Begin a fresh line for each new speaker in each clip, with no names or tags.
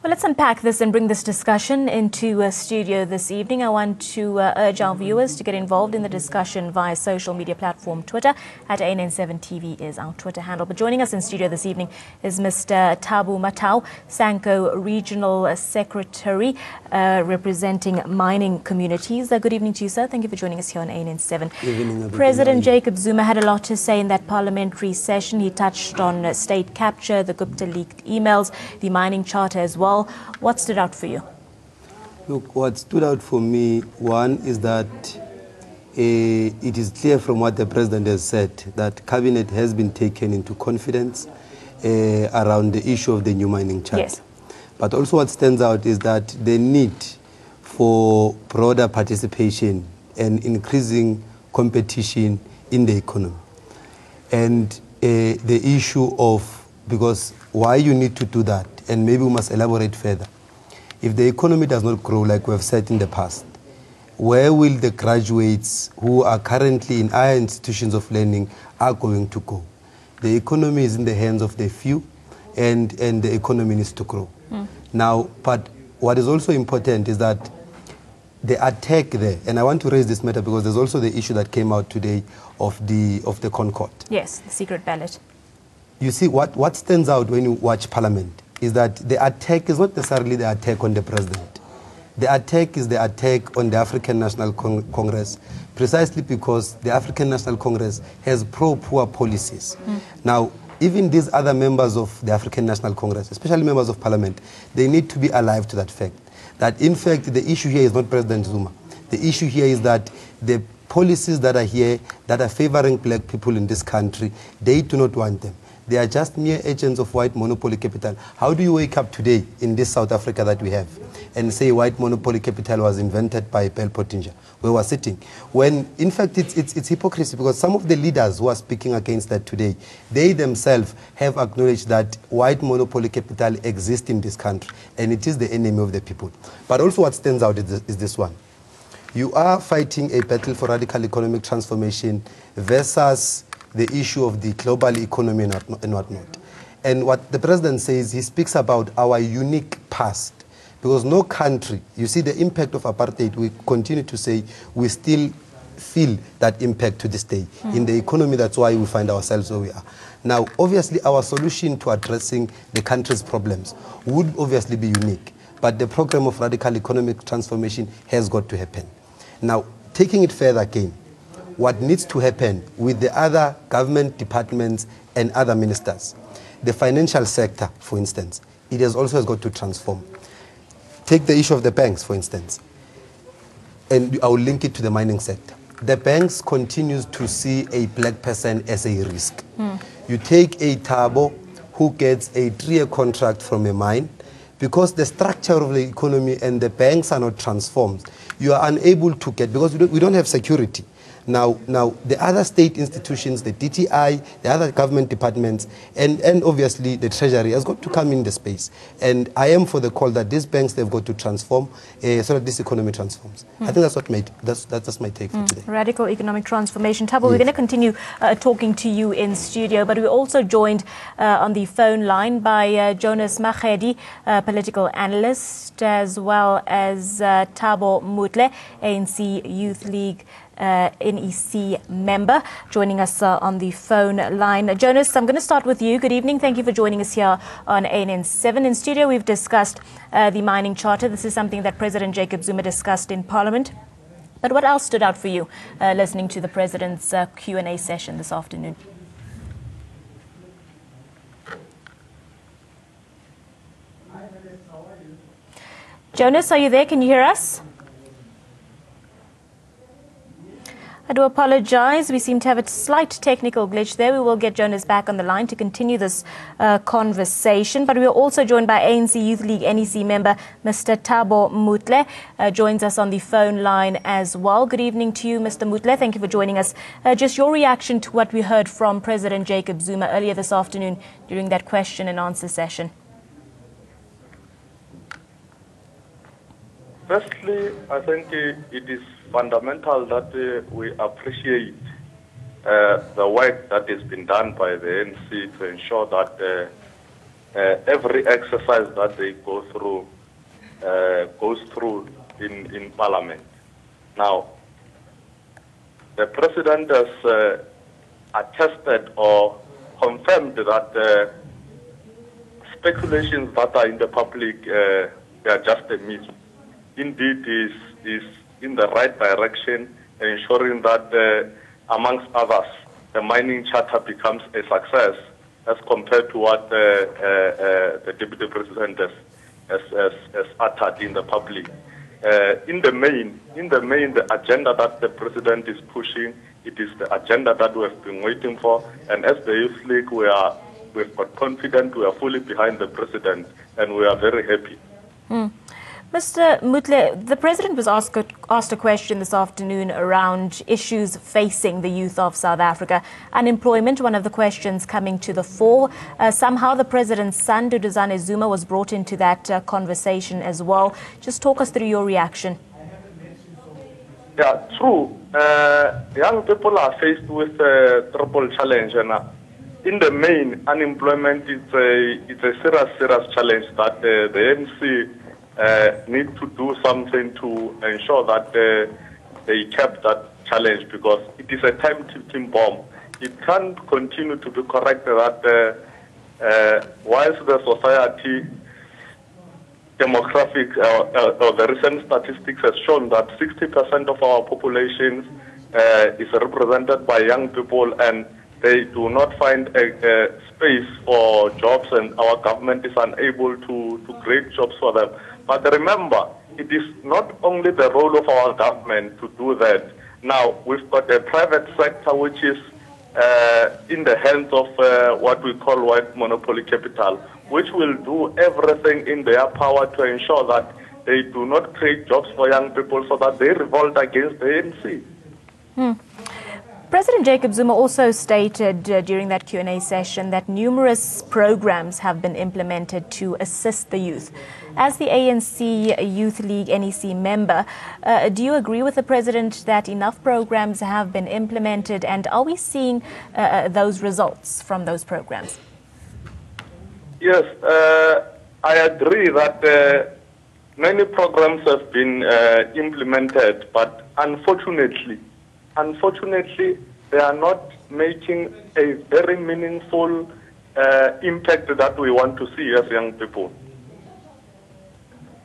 Well, let's unpack this and bring this discussion into a studio this evening. I want to urge our viewers to get involved in the discussion via social media platform Twitter. At ANN7TV is our Twitter handle. But joining us in studio this evening is Mr. Thabo Matau, Sanco Regional Secretary, representing mining communities. Good evening to you, sir. Thank you for joining us here on ANN7.
Good evening,
President Jacob Zuma had a lot to say in that parliamentary session. He touched on state capture, the Gupta leaked emails, the mining charter as well. What stood out for you?
Look, what stood out for me, one is that it is clear from what the president has said that cabinet has been taken into confidence around the issue of the new mining charter.
Yes.
But also what stands out is that the need for broader participation and increasing competition in the economy. And the issue of, because why you need to do that, and maybe we must elaborate further. If the economy does not grow like we have said in the past, where will the graduates who are currently in our institutions of learning are going to go? The economy is in the hands of the few, and the economy needs to grow. Now, but what is also important is that the attack there, and I want to raise this matter because there's also the issue that came out today of the Concord.
Yes, the secret ballot.
You see, what stands out when you watch Parliament is that the attack is not necessarily the attack on the president. The attack is the attack on the African National Congress, precisely because the African National Congress has pro-poor policies. Now, even these other members of the African National Congress, especially members of Parliament, they need to be alive to that fact. That in fact, the issue here is not President Zuma. The issue here is that the policies that are here, that are favoring black people in this country, they do not want them. They are just mere agents of white monopoly capital. How do you wake up today in this South Africa that we have and say white monopoly capital was invented by Bell Pottinger, where we're sitting? When in fact it's hypocrisy, because some of the leaders who are speaking against that today, they themselves have acknowledged that white monopoly capital exists in this country and it is the enemy of the people. But also what stands out is this one. You are fighting a battle for radical economic transformation versus the issue of the global economy and whatnot. And what the president says, he speaks about our unique past. Because no country, you see the impact of apartheid, we continue to say we still feel that impact to this day. In the economy, that's why we find ourselves where we are. Now, obviously, our solution to addressing the country's problems would obviously be unique. But the program of radical economic transformation has got to happen. Now, taking it further again, what needs to happen with the other government departments and other ministers. The financial sector, for instance, it has got to transform. Take the issue of the banks, for instance, and I will link it to the mining sector. The banks continues to see a black person as a risk. You take a Thabo who gets a 3-year contract from a mine, because the structure of the economy and the banks are not transformed, you are unable to get, because we don't have security. Now, the other state institutions, the DTI, the other government departments, and obviously the Treasury has got to come in the space. And I am for the call that these banks, they've got to transform so that this economy transforms. I think that's my take for today.
Radical economic transformation. Thabo, we're going to continue talking to you in studio, but we're also joined on the phone line by Jonas Magedi, political analyst, as well as Thabo Mutle, ANC Youth League NEC member, joining us on the phone line. Jonas, I'm going to start with you. Good evening. Thank you for joining us here on ANN7. In studio, we've discussed the mining charter. This is something that President Jacob Zuma discussed in Parliament. But what else stood out for you listening to the President's Q&A session this afternoon? Jonas, are you there? Can you hear us? I do apologize. We seem to have a slight technical glitch there. We will get Jonas back on the line to continue this conversation. But we are also joined by ANC Youth League NEC member, Mr. Thabo Mutle, joins us on the phone line as well. Good evening to you, Mr. Mutle. Thank you for joining us. Just your reaction to what we heard from President Jacob Zuma earlier this afternoon during that question and answer session.
Firstly, I think it is fundamental that we appreciate the work that has been done by the ANC to ensure that every exercise that they go through goes through in Parliament. Now, the President has attested or confirmed that speculations that are in the public, they are just a myth. Indeed, is in the right direction, ensuring that, amongst others, the mining charter becomes a success as compared to what the Deputy President has uttered in the public. In the main, the agenda that the President is pushing, it is the agenda that we have been waiting for. And as the Youth League, we've got confidence, we are fully behind the President, and we are very happy.
Mr. Mutle, the President was asked a question this afternoon around issues facing the youth of South Africa. Unemployment, one of the questions coming to the fore. Somehow the President's son, Duduzane Zuma, was brought into that conversation as well. Just talk us through your reaction.
Yeah, true. Young people are faced with a triple challenge, and in the main, unemployment is a serious challenge that the ANC need to do something to ensure that they kept that challenge, because it is a time-ticking bomb. It can't continue to be correct that whilst the society demographic or the recent statistics has shown that 60% of our population is represented by young people, and they do not find a space for jobs, and our government is unable to create jobs for them. But remember, it is not only the role of our government to do that. Now, we've got a private sector which is in the hands of what we call white monopoly capital, which will do everything in their power to ensure that they do not create jobs for young people so that they revolt against the ANC.
President Jacob Zuma also stated during that Q&A session that numerous programs have been implemented to assist the youth. As the ANC Youth League NEC member, do you agree with the President that enough programs have been implemented, and are we seeing those results from those programs?
Yes, I agree that many programs have been implemented, but unfortunately, they are not making a very meaningful impact that we want to see as young people.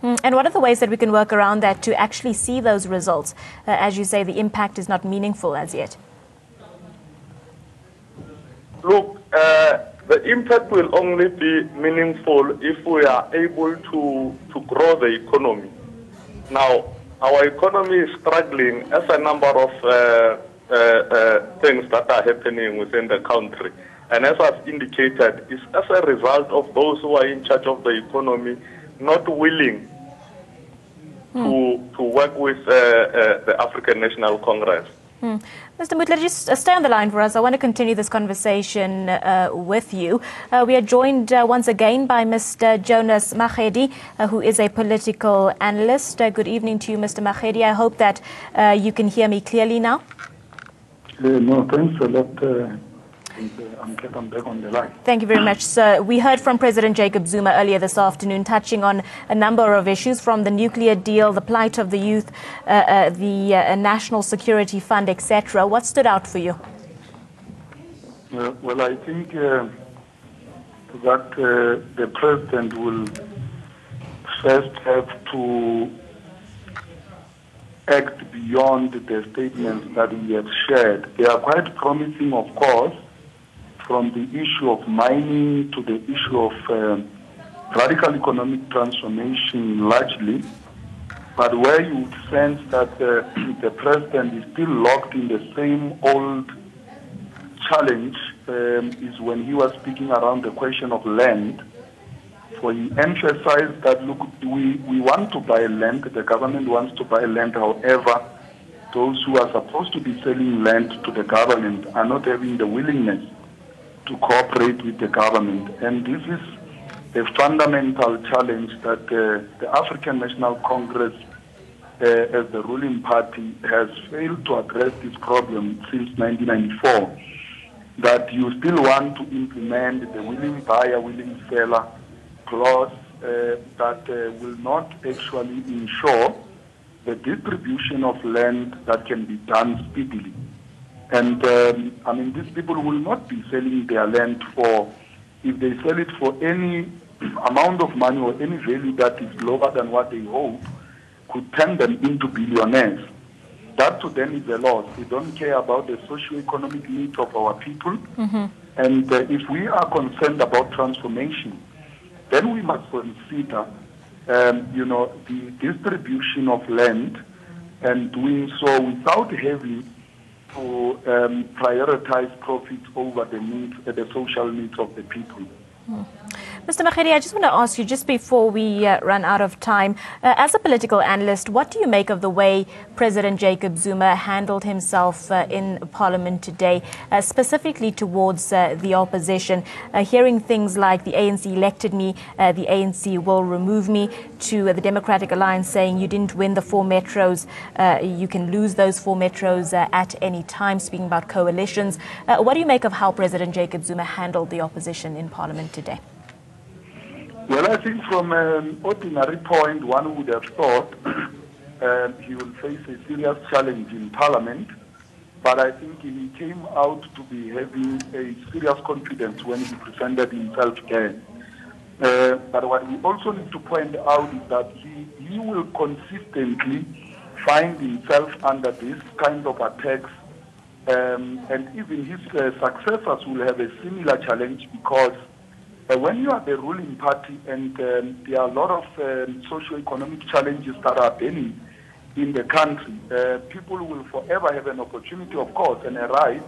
And what are the ways that we can work around that to actually see those results? As you say, the impact is not meaningful as yet.
Look, the impact will only be meaningful if we are able to grow the economy. Now, our economy is struggling as a number of things that are happening within the country. And as I've indicated, it's as a result of those who are in charge of the economy not willing to work with the African National Congress.
Mr. Mutle, just stay on the line for us. I want to continue this conversation with you. We are joined once again by Mr. Jonas Magedi, who is a political analyst. Good evening to you, Mr. Magedi. I hope that you can hear me clearly now.
No, thanks a lot. I'm back on the line.
Thank you very much, sir. We heard from President Jacob Zuma earlier this afternoon, touching on a number of issues, from the nuclear deal, the plight of the youth, the National Security Fund, etc. What stood out for you?
Well, I think that the President will first have to act beyond the statements that we have shared. They are quite promising, of course, from the issue of mining to the issue of radical economic transformation largely, but where you would sense that the President is still locked in the same old challenge is when he was speaking around the question of land. For he emphasized that, look, we want to buy land, the government wants to buy land, however, those who are supposed to be selling land to the government are not having the willingness to cooperate with the government. And this is a fundamental challenge that the African National Congress, as the ruling party, has failed to address this problem since 1994. That you still want to implement the willing buyer, willing seller clause that will not actually ensure the distribution of land that can be done speedily. And I mean, these people will not be selling their land for, if they sell it for any amount of money or any value that is lower than what they hope, could turn them into billionaires. That to them is a loss. They don't care about the socio-economic needs of our people. And if we are concerned about transformation, then we must consider, you know, the distribution of land, and doing so without having to prioritize profits over the needs, the social needs of the people.
Mr. Magedi, I just want to ask you, just before we run out of time, as a political analyst, what do you make of the way President Jacob Zuma handled himself in Parliament today, specifically towards the opposition, hearing things like the ANC elected me, the ANC will remove me, to the Democratic Alliance saying you didn't win the 4 metros, you can lose those 4 metros at any time, speaking about coalitions. What do you make of how President Jacob Zuma handled the opposition in Parliament today?
Well, I think from an ordinary point, one would have thought he will face a serious challenge in Parliament, but I think he came out to be having a serious confidence when he presented himself there. But what we also need to point out is that he will consistently find himself under this kind of attacks, and even his successors will have a similar challenge, because when you are the ruling party and there are a lot of socio-economic challenges that are burning in the country, people will forever have an opportunity, of course, and a right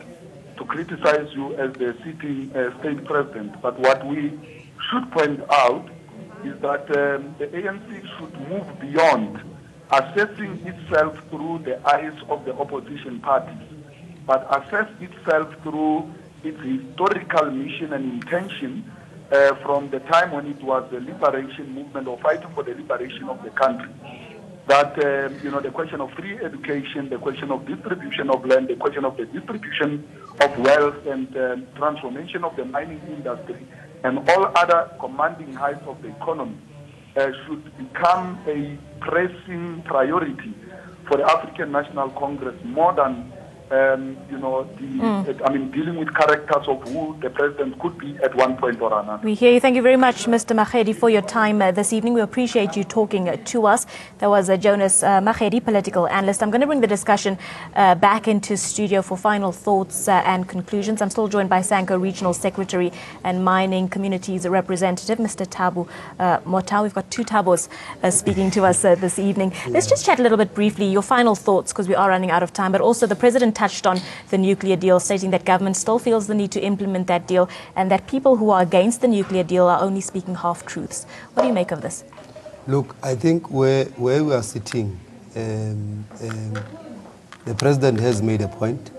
to criticize you as the sitting state president. But what we should point out is that the ANC should move beyond assessing itself through the eyes of the opposition parties, but assess itself through its historical mission and intention from the time when it was the liberation movement or fighting for the liberation of the country. That, you know, the question of free education, the question of distribution of land, the question of the distribution of wealth and transformation of the mining industry and all other commanding heights of the economy should become a pressing priority for the African National Congress, more than you know, I mean, dealing with characters of who the president could be at one point or another.
We hear you. Thank you very much, Mr. Magedi, for your time this evening. We appreciate you talking to us. That was Jonas Magedi, political analyst. I'm going to bring the discussion back into studio for final thoughts and conclusions. I'm still joined by Sanko Regional Secretary and Mining Communities Representative, Mr. Tabu Mota. We've got 2 Tabos speaking to us this evening. Let's just chat a little bit briefly, your final thoughts, because we are running out of time, but also the president touched on the nuclear deal, stating that government still feels the need to implement that deal and that people who are against the nuclear deal are only speaking half-truths. What do you make of this?
Look, I think where we are sitting, the president has made a point,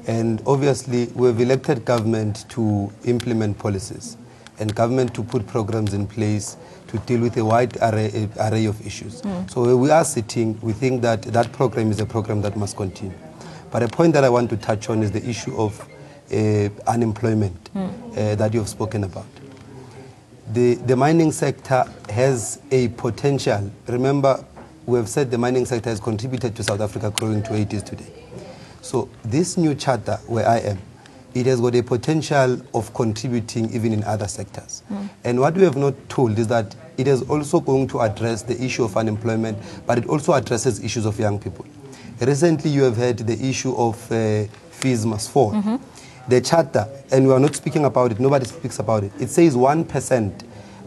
and obviously we've elected government to implement policies and government to put programs in place to deal with a wide array of issues. So where we are sitting, we think that that program is a program that must continue. But a point that I want to touch on is the issue of unemployment that you have spoken about. The mining sector has a potential. Remember, we have said the mining sector has contributed to South Africa growing to 80s today. So this new charter where I am, it has got a potential of contributing even in other sectors. And what we have not told is that it is also going to address the issue of unemployment, but it also addresses issues of young people. Recently, you have heard the issue of fees must fall. The charter, and we are not speaking about it, nobody speaks about it. It says 1%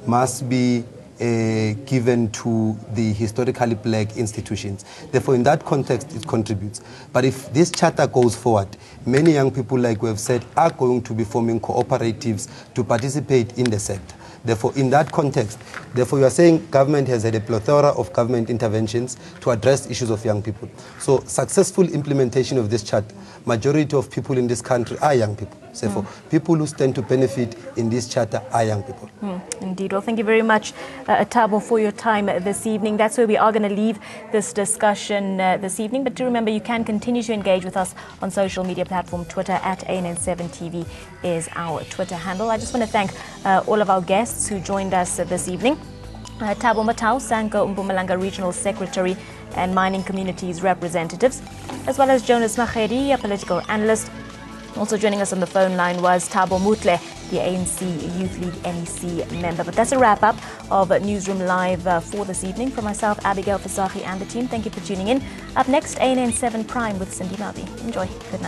must be given to the historically black institutions. Therefore, in that context, it contributes. But if this charter goes forward, many young people, like we have said, are going to be forming cooperatives to participate in the sector. Therefore, in that context, therefore, you are saying government has had a plethora of government interventions to address issues of young people. So, successful implementation of this charter majority of people in this country are young people. Therefore, people who stand to benefit in this charter are young people.
Indeed. Well, thank you very much, Thabo, for your time this evening. That's where we are going to leave this discussion this evening. But do remember, you can continue to engage with us on social media platform Twitter at ANN7TV is our Twitter handle. I just want to thank all of our guests who joined us this evening. Thabo Matau, Sanko Mpumalanga Regional Secretary and Mining Communities Representatives, as well as Jonas Magedi, a political analyst. Also joining us on the phone line was Thabo Mutle, the ANC Youth League NEC member. But that's a wrap-up of Newsroom Live for this evening. From myself, Abigail Fasahi, and the team, thank you for tuning in. Up next, ANN 7 Prime with Cindy Mavi. Enjoy. Good night.